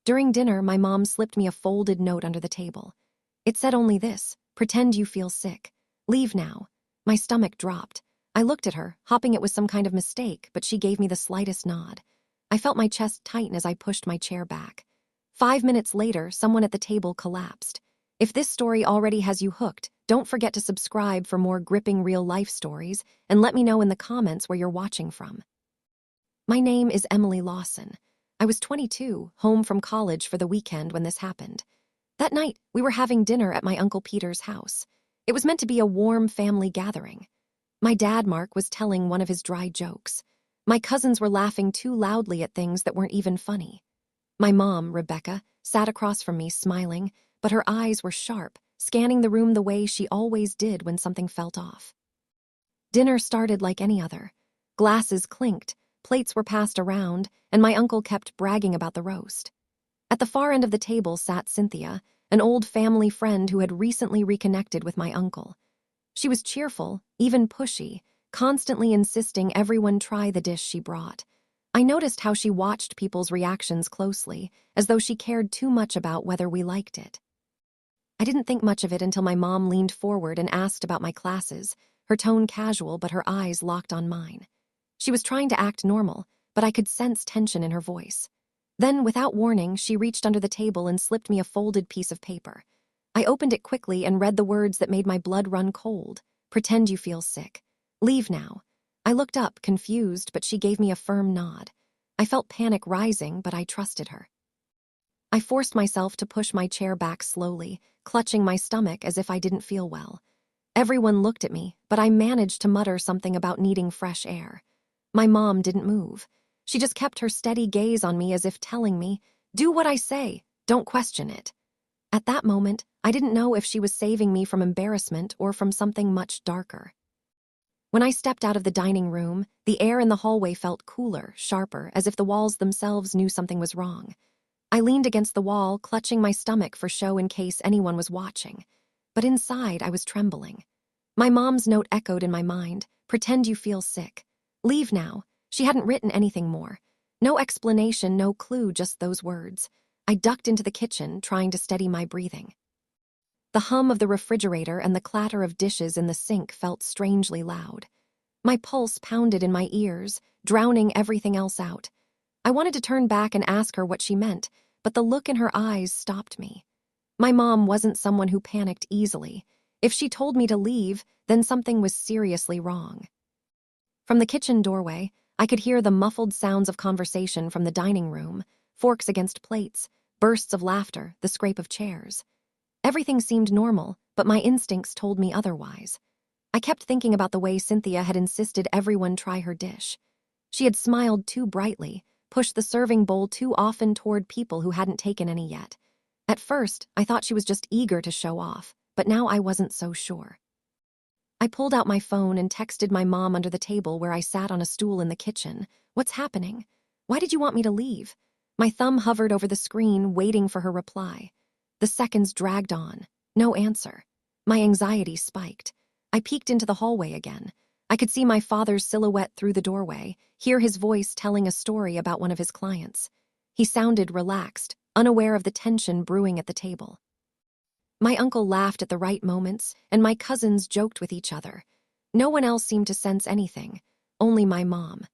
During dinner, my mom slipped me a folded note under the table. It said only this: pretend you feel sick. Leave now. My stomach dropped. I looked at her, hoping it was some kind of mistake, but she gave me the slightest nod. I felt my chest tighten as I pushed my chair back. 5 minutes later, someone at the table collapsed. If this story already has you hooked, don't forget to subscribe for more gripping real-life stories, and let me know in the comments where you're watching from. My name is Emily Lawson. I was 22, home from college for the weekend when this happened. That night, we were having dinner at my Uncle Peter's house. It was meant to be a warm family gathering. My dad, Mark, was telling one of his dry jokes. My cousins were laughing too loudly at things that weren't even funny. My mom, Rebecca, sat across from me smiling, but her eyes were sharp, scanning the room the way she always did when something felt off. Dinner started like any other. Glasses clinked, plates were passed around, and my uncle kept bragging about the roast. At the far end of the table sat Cynthia, an old family friend who had recently reconnected with my uncle. She was cheerful, even pushy, constantly insisting everyone try the dish she brought. I noticed how she watched people's reactions closely, as though she cared too much about whether we liked it. I didn't think much of it until my mom leaned forward and asked about my classes, her tone casual but her eyes locked on mine. She was trying to act normal, but I could sense tension in her voice. Then, without warning, she reached under the table and slipped me a folded piece of paper. I opened it quickly and read the words that made my blood run cold. Pretend you feel sick. Leave now. I looked up, confused, but she gave me a firm nod. I felt panic rising, but I trusted her. I forced myself to push my chair back slowly, clutching my stomach as if I didn't feel well. Everyone looked at me, but I managed to mutter something about needing fresh air. My mom didn't move. She just kept her steady gaze on me as if telling me, "Do what I say, don't question it." At that moment, I didn't know if she was saving me from embarrassment or from something much darker. When I stepped out of the dining room, the air in the hallway felt cooler, sharper, as if the walls themselves knew something was wrong. I leaned against the wall, clutching my stomach for show in case anyone was watching. But inside, I was trembling. My mom's note echoed in my mind: pretend you feel sick. Leave now. She hadn't written anything more. No explanation, no clue, just those words. I ducked into the kitchen, trying to steady my breathing. The hum of the refrigerator and the clatter of dishes in the sink felt strangely loud. My pulse pounded in my ears, drowning everything else out. I wanted to turn back and ask her what she meant, but the look in her eyes stopped me. My mom wasn't someone who panicked easily. If she told me to leave, then something was seriously wrong. From the kitchen doorway, I could hear the muffled sounds of conversation from the dining room, forks against plates, bursts of laughter, the scrape of chairs. Everything seemed normal, but my instincts told me otherwise. I kept thinking about the way Cynthia had insisted everyone try her dish. She had smiled too brightly, pushed the serving bowl too often toward people who hadn't taken any yet. At first, I thought she was just eager to show off, but now I wasn't so sure. I pulled out my phone and texted my mom under the table where I sat on a stool in the kitchen. "What's happening? Why did you want me to leave?" My thumb hovered over the screen, waiting for her reply. The seconds dragged on. No answer. My anxiety spiked. I peeked into the hallway again. I could see my father's silhouette through the doorway, hear his voice telling a story about one of his clients. He sounded relaxed, unaware of the tension brewing at the table. My uncle laughed at the right moments, and my cousins joked with each other. No one else seemed to sense anything, only my mom.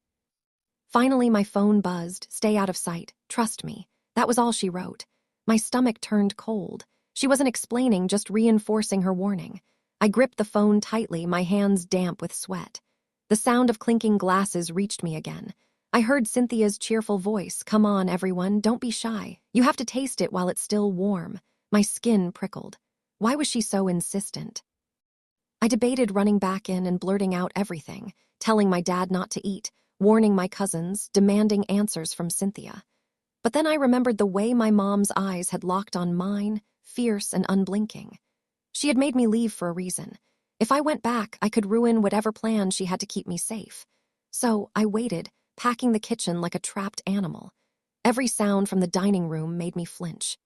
Finally, my phone buzzed. "Stay out of sight. Trust me." That was all she wrote. My stomach turned cold. She wasn't explaining, just reinforcing her warning. I gripped the phone tightly, my hands damp with sweat. The sound of clinking glasses reached me again. I heard Cynthia's cheerful voice: "Come on, everyone, don't be shy. You have to taste it while it's still warm." My skin prickled. Why was she so insistent? I debated running back in and blurting out everything, telling my dad not to eat, warning my cousins, demanding answers from Cynthia. But then I remembered the way my mom's eyes had locked on mine, fierce and unblinking. She had made me leave for a reason. If I went back, I could ruin whatever plan she had to keep me safe. So I waited, packing the kitchen like a trapped animal. Every sound from the dining room made me flinch.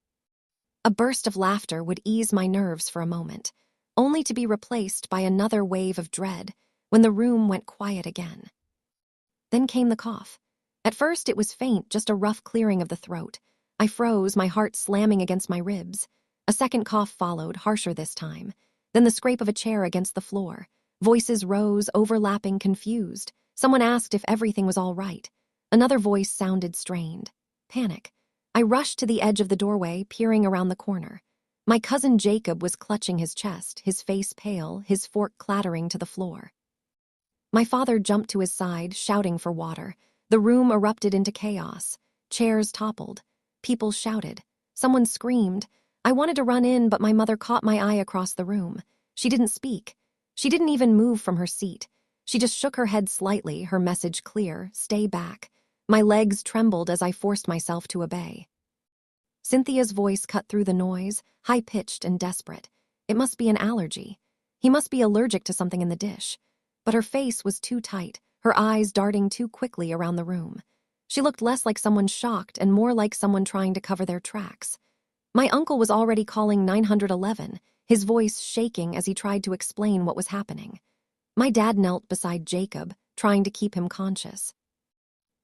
A burst of laughter would ease my nerves for a moment, only to be replaced by another wave of dread when the room went quiet again. Then came the cough. At first, it was faint, just a rough clearing of the throat. I froze, my heart slamming against my ribs. A second cough followed, harsher this time. Then the scrape of a chair against the floor. Voices rose, overlapping, confused. Someone asked if everything was all right. Another voice sounded strained. Panic. I rushed to the edge of the doorway, peering around the corner. My cousin Jacob was clutching his chest, his face pale, his fork clattering to the floor. My father jumped to his side, shouting for water. The room erupted into chaos. Chairs toppled. People shouted. Someone screamed. I wanted to run in, but my mother caught my eye across the room. She didn't speak. She didn't even move from her seat. She just shook her head slightly, her message clear: stay back. My legs trembled as I forced myself to obey. Cynthia's voice cut through the noise, high-pitched and desperate. It must be an allergy. He must be allergic to something in the dish. But her face was too tight, her eyes darting too quickly around the room. She looked less like someone shocked and more like someone trying to cover their tracks. My uncle was already calling 911, his voice shaking as he tried to explain what was happening. My dad knelt beside Jacob, trying to keep him conscious.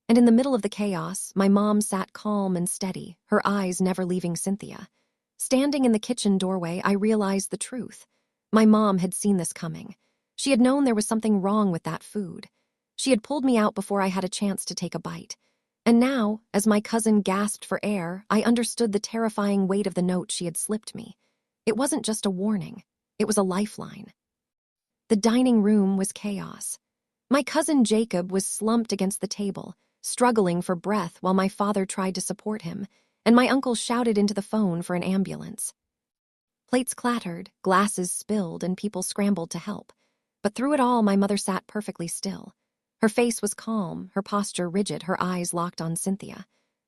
And in the middle of the chaos, my mom sat calm and steady, her eyes never leaving Cynthia. Standing in the kitchen doorway, I realized the truth. My mom had seen this coming. She had known there was something wrong with that food. She had pulled me out before I had a chance to take a bite. And now, as my cousin gasped for air, I understood the terrifying weight of the note she had slipped me. It wasn't just a warning. It was a lifeline. The dining room was chaos. My cousin Jacob was slumped against the table, struggling for breath while my father tried to support him, and my uncle shouted into the phone for an ambulance. Plates clattered, glasses spilled, and people scrambled to help. But through it all, my mother sat perfectly still. Her face was calm, her posture rigid, her eyes locked on Cynthia.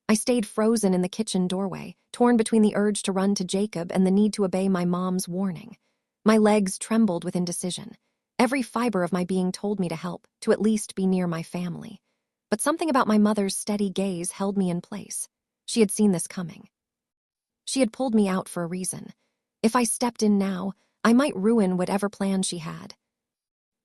I stayed frozen in the kitchen doorway, torn between the urge to run to Jacob and the need to obey my mom's warning. My legs trembled with indecision. Every fiber of my being told me to help, to at least be near my family. But something about my mother's steady gaze held me in place. She had seen this coming. She had pulled me out for a reason. If I stepped in now, I might ruin whatever plan she had.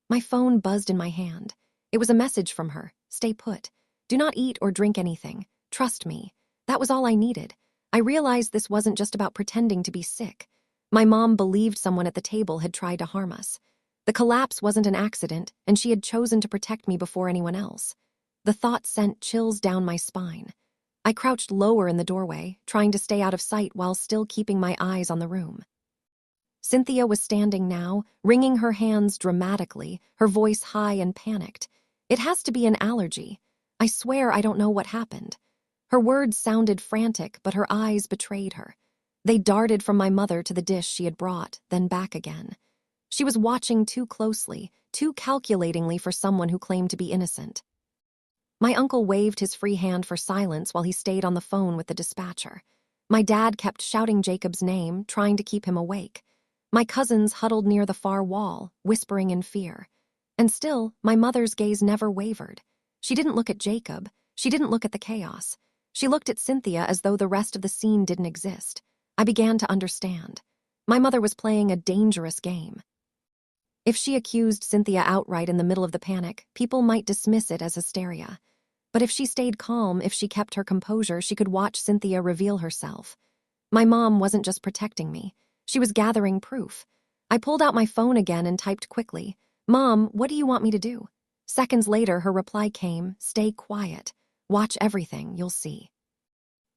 My phone buzzed in my hand. It was a message from her. Stay put. Do not eat or drink anything. Trust me. That was all I needed. I realized this wasn't just about pretending to be sick. My mom believed someone at the table had tried to harm us. The collapse wasn't an accident, and she had chosen to protect me before anyone else. The thought sent chills down my spine. I crouched lower in the doorway, trying to stay out of sight while still keeping my eyes on the room. Cynthia was standing now, wringing her hands dramatically, her voice high and panicked. It has to be an allergy. I swear I don't know what happened. Her words sounded frantic, but her eyes betrayed her. They darted from my mother to the dish she had brought, then back again. She was watching too closely, too calculatingly for someone who claimed to be innocent. My uncle waved his free hand for silence while he stayed on the phone with the dispatcher. My dad kept shouting Jacob's name, trying to keep him awake. My cousins huddled near the far wall, whispering in fear. And still, my mother's gaze never wavered. She didn't look at Jacob. She didn't look at the chaos. She looked at Cynthia as though the rest of the scene didn't exist. I began to understand. My mother was playing a dangerous game. If she accused Cynthia outright in the middle of the panic, people might dismiss it as hysteria. But if she stayed calm, if she kept her composure, she could watch Cynthia reveal herself. My mom wasn't just protecting me. She was gathering proof. I pulled out my phone again and typed quickly, "Mom, what do you want me to do?" Seconds later, her reply came, "Stay quiet. Watch everything, you'll see."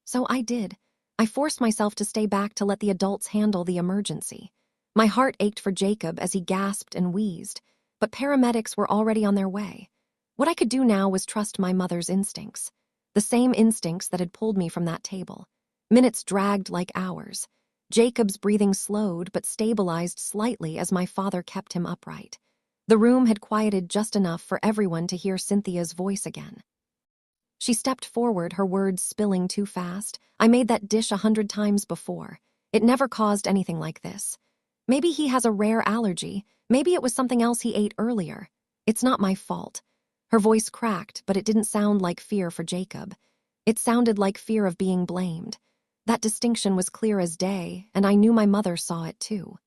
So I did. I forced myself to stay back to let the adults handle the emergency. My heart ached for Jacob as he gasped and wheezed, but paramedics were already on their way. What I could do now was trust my mother's instincts, the same instincts that had pulled me from that table. Minutes dragged like hours. Jacob's breathing slowed but stabilized slightly as my father kept him upright. The room had quieted just enough for everyone to hear Cynthia's voice again. She stepped forward, her words spilling too fast. "I made that dish 100 times before. It never caused anything like this. Maybe he has a rare allergy. Maybe it was something else he ate earlier. It's not my fault." Her voice cracked, but it didn't sound like fear for Jacob. It sounded like fear of being blamed. That distinction was clear as day, and I knew my mother saw it too.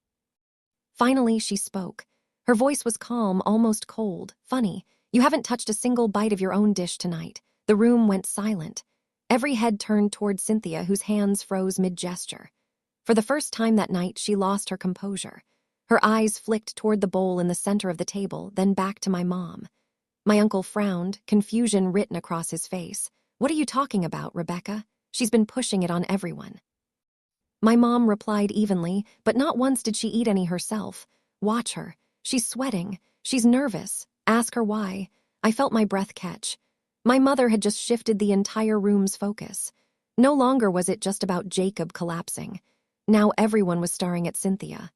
Finally, she spoke. Her voice was calm, almost cold. "Funny, you haven't touched a single bite of your own dish tonight." The room went silent. Every head turned toward Cynthia, whose hands froze mid-gesture. For the first time that night, she lost her composure. Her eyes flicked toward the bowl in the center of the table, then back to my mom. My uncle frowned, confusion written across his face. "What are you talking about, Rebecca? She's been pushing it on everyone." My mom replied evenly, but not once did she eat any herself. "Watch her. She's sweating. She's nervous. Ask her why." I felt my breath catch. My mother had just shifted the entire room's focus. No longer was it just about Jacob collapsing. Now everyone was staring at Cynthia.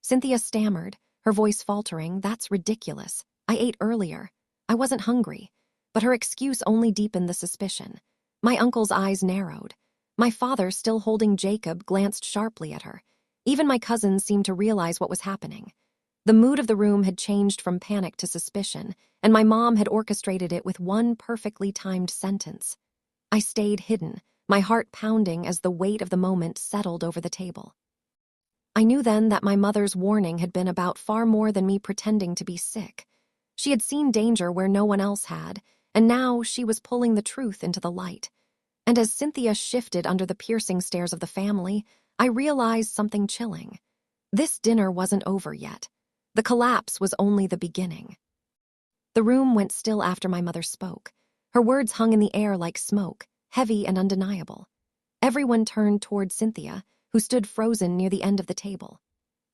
Cynthia stammered, her voice faltering. "That's ridiculous. I ate earlier. I wasn't hungry." But her excuse only deepened the suspicion. My uncle's eyes narrowed. My father, still holding Jacob, glanced sharply at her. Even my cousins seemed to realize what was happening. The mood of the room had changed from panic to suspicion, and my mom had orchestrated it with one perfectly timed sentence. I stayed hidden, my heart pounding as the weight of the moment settled over the table. I knew then that my mother's warning had been about far more than me pretending to be sick. She had seen danger where no one else had, and now she was pulling the truth into the light. And as Cynthia shifted under the piercing stares of the family, I realized something chilling. This dinner wasn't over yet. The collapse was only the beginning. The room went still after my mother spoke. Her words hung in the air like smoke, heavy and undeniable. Everyone turned toward Cynthia, who stood frozen near the end of the table.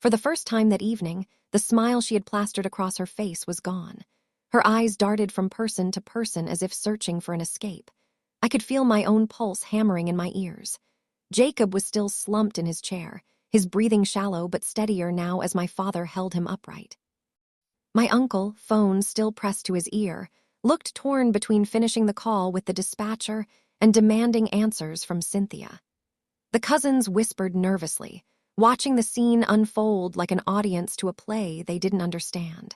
For the first time that evening, the smile she had plastered across her face was gone. Her eyes darted from person to person as if searching for an escape. I could feel my own pulse hammering in my ears. Jacob was still slumped in his chair, his breathing shallow but steadier now as my father held him upright. My uncle, phone still pressed to his ear, looked torn between finishing the call with the dispatcher and demanding answers from Cynthia. The cousins whispered nervously, watching the scene unfold like an audience to a play they didn't understand.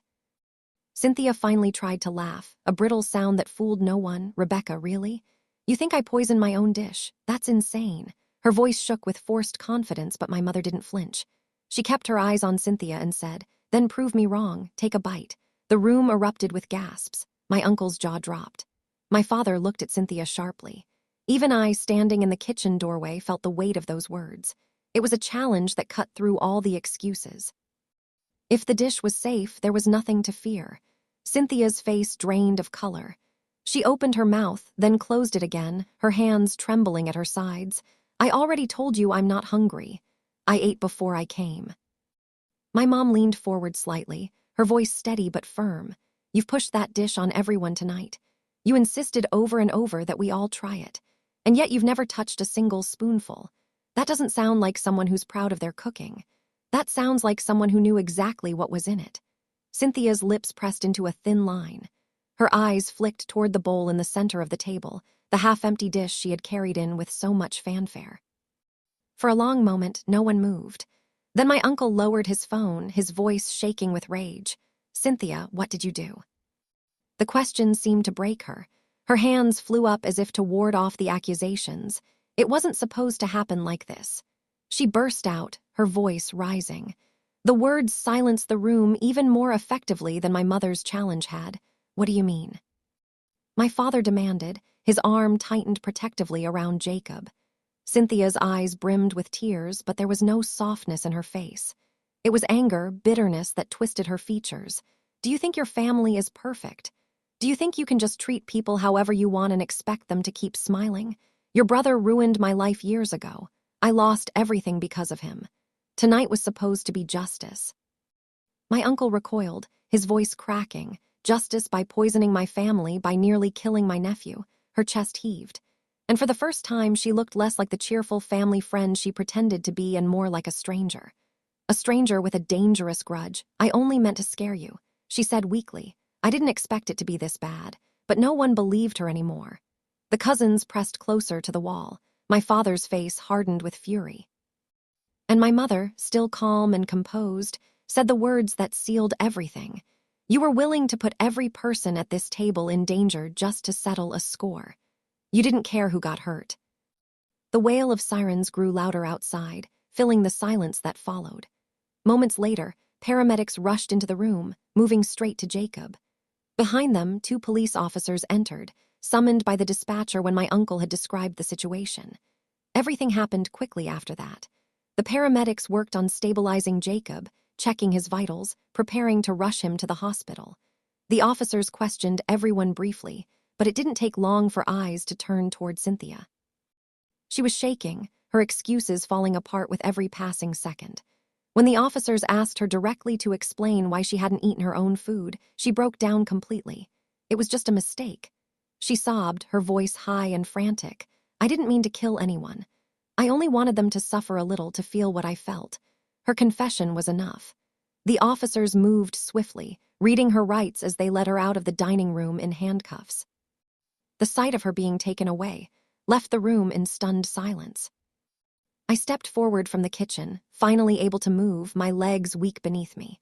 Cynthia finally tried to laugh, a brittle sound that fooled no one. "Rebecca, really? You think I poisoned my own dish? That's insane." Her voice shook with forced confidence, but my mother didn't flinch. She kept her eyes on Cynthia and said, "Then prove me wrong. Take a bite." The room erupted with gasps. My uncle's jaw dropped. My father looked at Cynthia sharply. Even I, standing in the kitchen doorway, felt the weight of those words. It was a challenge that cut through all the excuses. If the dish was safe, there was nothing to fear. Cynthia's face drained of color. She opened her mouth, then closed it again, her hands trembling at her sides. "I already told you I'm not hungry. I ate before I came." My mom leaned forward slightly, her voice steady but firm. "You've pushed that dish on everyone tonight. You insisted over and over that we all try it. And yet you've never touched a single spoonful. That doesn't sound like someone who's proud of their cooking. That sounds like someone who knew exactly what was in it." Cynthia's lips pressed into a thin line. Her eyes flicked toward the bowl in the center of the table, the half-empty dish she had carried in with so much fanfare. For a long moment, no one moved. Then my uncle lowered his phone, his voice shaking with rage. "Cynthia, what did you do?" The question seemed to break her. Her hands flew up as if to ward off the accusations. It wasn't supposed to happen like this. She burst out, her voice rising. The words silenced the room even more effectively than my mother's challenge had. "What do you mean?" My father demanded, his arm tightened protectively around Jacob. Cynthia's eyes brimmed with tears, but there was no softness in her face. It was anger, bitterness that twisted her features. "Do you think your family is perfect? Do you think you can just treat people however you want and expect them to keep smiling? Your brother ruined my life years ago. I lost everything because of him. Tonight was supposed to be justice." My uncle recoiled, his voice cracking. "Justice by poisoning my family, by nearly killing my nephew." Her chest heaved. And for the first time, she looked less like the cheerful family friend she pretended to be and more like a stranger. A stranger with a dangerous grudge. "I only meant to scare you," she said weakly. "I didn't expect it to be this bad." But no one believed her anymore. The cousins pressed closer to the wall. My father's face hardened with fury. And my mother, still calm and composed, said the words that sealed everything. "You were willing to put every person at this table in danger just to settle a score. You didn't care who got hurt." The wail of sirens grew louder outside, filling the silence that followed. Moments later, paramedics rushed into the room, moving straight to Jacob. Behind them, 2 police officers entered, summoned by the dispatcher when my uncle had described the situation. Everything happened quickly after that. The paramedics worked on stabilizing Jacob, checking his vitals, preparing to rush him to the hospital. The officers questioned everyone briefly, but it didn't take long for eyes to turn toward Cynthia. She was shaking, her excuses falling apart with every passing second. When the officers asked her directly to explain why she hadn't eaten her own food, she broke down completely. It was just a mistake. She sobbed, her voice high and frantic. I didn't mean to kill anyone. I only wanted them to suffer a little to feel what I felt. Her confession was enough. The officers moved swiftly, reading her rights as they led her out of the dining room in handcuffs. The sight of her being taken away left the room in stunned silence. I stepped forward from the kitchen, finally able to move, my legs weak beneath me.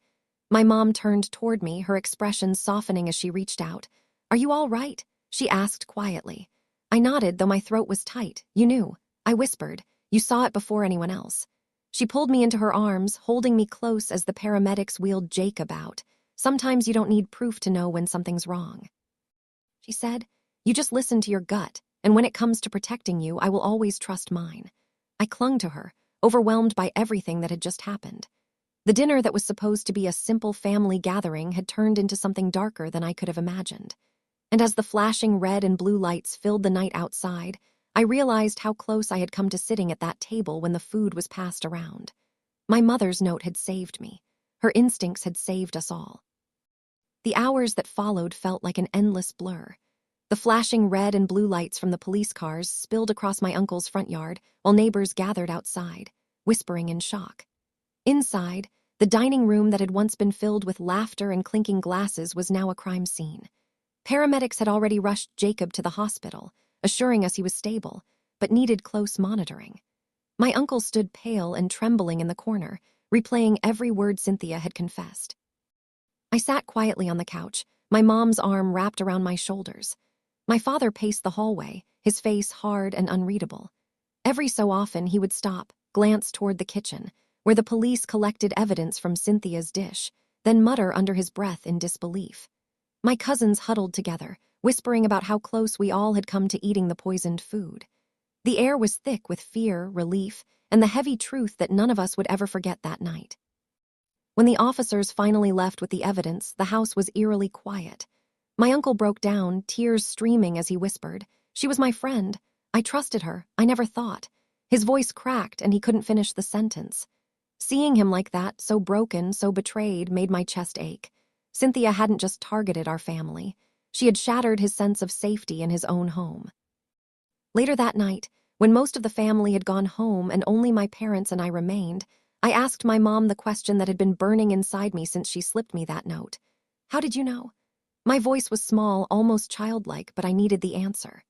My mom turned toward me, her expression softening as she reached out. "Are you all right?" she asked quietly. I nodded, though my throat was tight. "You knew," I whispered. "You saw it before anyone else." She pulled me into her arms, holding me close as the paramedics wheeled Jacob out. "Sometimes you don't need proof to know when something's wrong," she said. "You just listen to your gut, and when it comes to protecting you, I will always trust mine." I clung to her, overwhelmed by everything that had just happened. The dinner that was supposed to be a simple family gathering had turned into something darker than I could have imagined. And as the flashing red and blue lights filled the night outside, I realized how close I had come to sitting at that table when the food was passed around. My mother's note had saved me. Her instincts had saved us all. The hours that followed felt like an endless blur. The flashing red and blue lights from the police cars spilled across my uncle's front yard while neighbors gathered outside, whispering in shock. Inside, the dining room that had once been filled with laughter and clinking glasses was now a crime scene. Paramedics had already rushed Jacob to the hospital, assuring us he was stable, but needed close monitoring. My uncle stood pale and trembling in the corner, replaying every word Cynthia had confessed. I sat quietly on the couch, my mom's arm wrapped around my shoulders. My father paced the hallway, his face hard and unreadable. Every so often he would stop, glance toward the kitchen, where the police collected evidence from Cynthia's dish, then mutter under his breath in disbelief. My cousins huddled together, whispering about how close we all had come to eating the poisoned food. The air was thick with fear, relief, and the heavy truth that none of us would ever forget that night. When the officers finally left with the evidence, the house was eerily quiet. My uncle broke down, tears streaming as he whispered, "She was my friend. I trusted her. I never thought." His voice cracked and he couldn't finish the sentence. Seeing him like that, so broken, so betrayed, made my chest ache. Cynthia hadn't just targeted our family. She had shattered his sense of safety in his own home. Later that night, when most of the family had gone home and only my parents and I remained, I asked my mom the question that had been burning inside me since she slipped me that note. "How did you know?" My voice was small, almost childlike, but I needed the answer.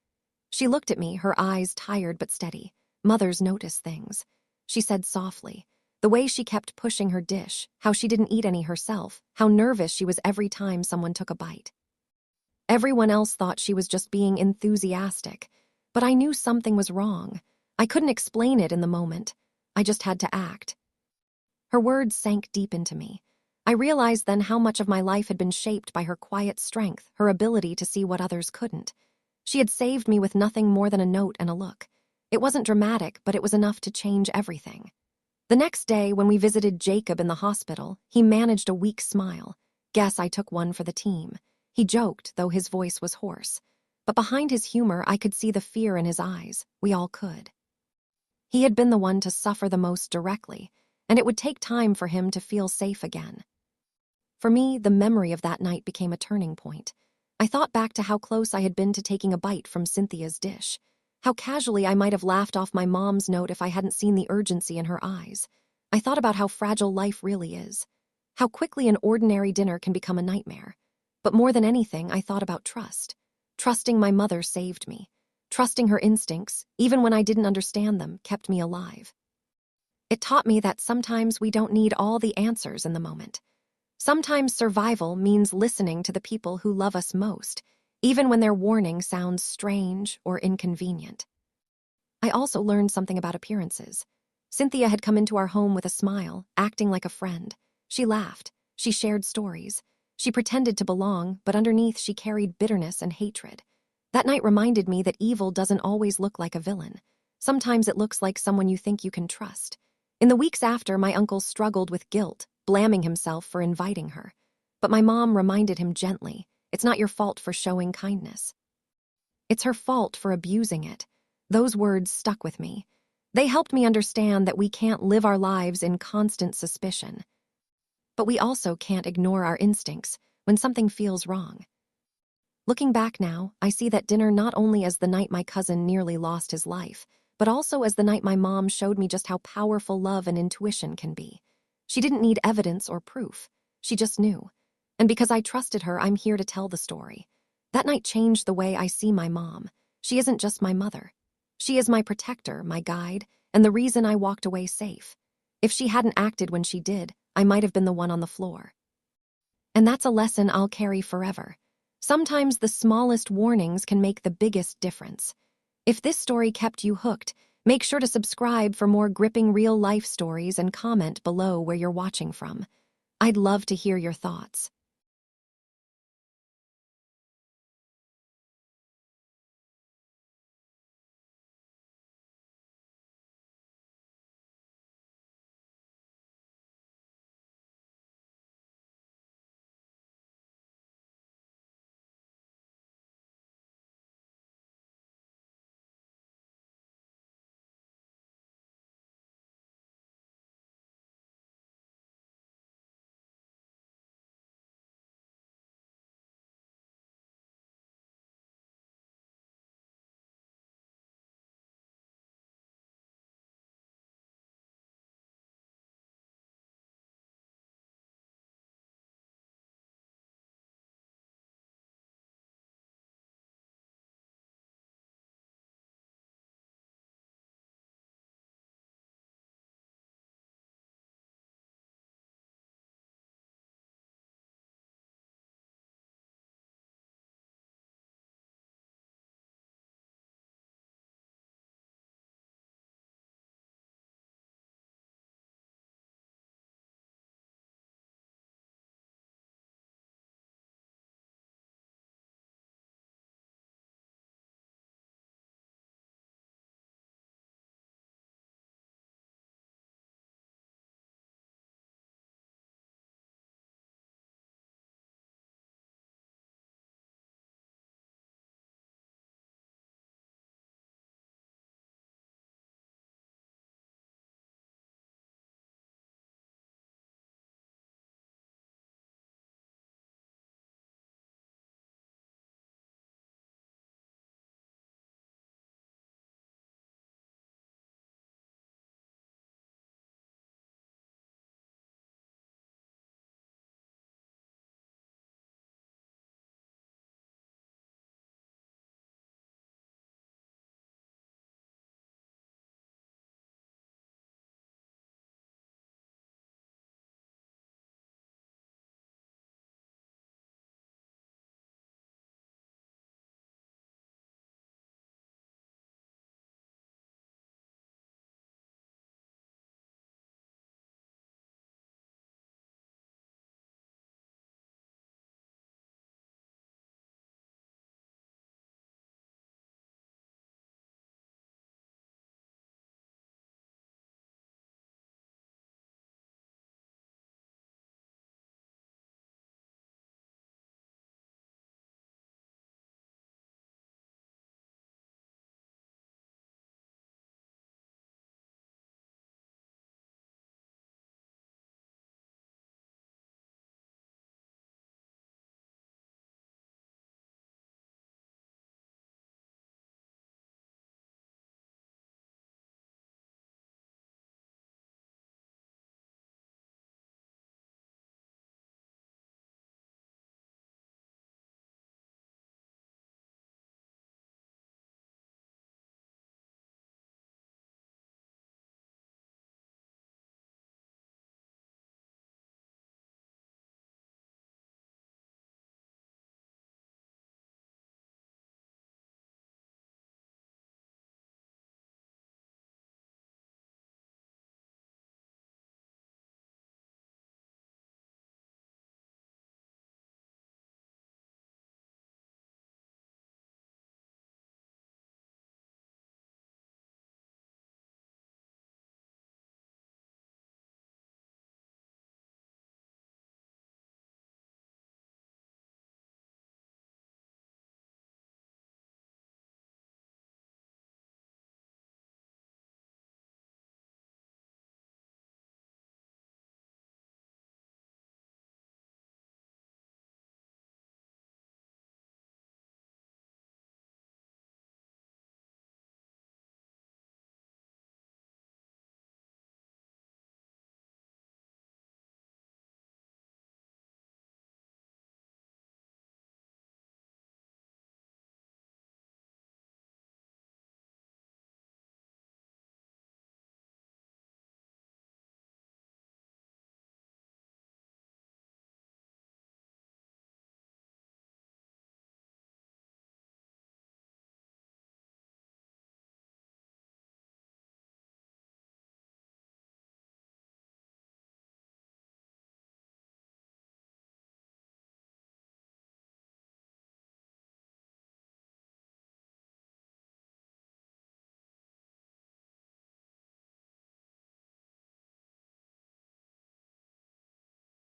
She looked at me, her eyes tired but steady. "Mothers notice things," she said softly. The way she kept pushing her dish, how she didn't eat any herself, how nervous she was every time someone took a bite. Everyone else thought she was just being enthusiastic, but I knew something was wrong. I couldn't explain it in the moment. I just had to act. Her words sank deep into me. I realized then how much of my life had been shaped by her quiet strength, her ability to see what others couldn't. She had saved me with nothing more than a note and a look. It wasn't dramatic, but it was enough to change everything. The next day, when we visited Jacob in the hospital, he managed a weak smile. "Guess I took one for the team." He joked, though his voice was hoarse. But behind his humor, I could see the fear in his eyes. We all could. He had been the one to suffer the most directly, and it would take time for him to feel safe again. For me, the memory of that night became a turning point. I thought back to how close I had been to taking a bite from Cynthia's dish, how casually I might have laughed off my mom's note if I hadn't seen the urgency in her eyes. I thought about how fragile life really is, how quickly an ordinary dinner can become a nightmare. But more than anything, I thought about trust. Trusting my mother saved me. Trusting her instincts, even when I didn't understand them, kept me alive. It taught me that sometimes we don't need all the answers in the moment. Sometimes survival means listening to the people who love us most, even when their warning sounds strange or inconvenient. I also learned something about appearances. Cynthia had come into our home with a smile, acting like a friend. She laughed. She shared stories. She pretended to belong, but underneath she carried bitterness and hatred. That night reminded me that evil doesn't always look like a villain. Sometimes it looks like someone you think you can trust. In the weeks after, my uncle struggled with guilt, blaming himself for inviting her. But my mom reminded him gently, it's not your fault for showing kindness. It's her fault for abusing it. Those words stuck with me. They helped me understand that we can't live our lives in constant suspicion. But we also can't ignore our instincts when something feels wrong. Looking back now, I see that dinner not only as the night my cousin nearly lost his life, but also as the night my mom showed me just how powerful love and intuition can be. She didn't need evidence or proof. She just knew. And because I trusted her, I'm here to tell the story. That night changed the way I see my mom. She isn't just my mother. She is my protector, my guide, and the reason I walked away safe. If she hadn't acted when she did, I might have been the one on the floor. And that's a lesson I'll carry forever. Sometimes the smallest warnings can make the biggest difference. If this story kept you hooked, make sure to subscribe for more gripping real-life stories and comment below where you're watching from. I'd love to hear your thoughts.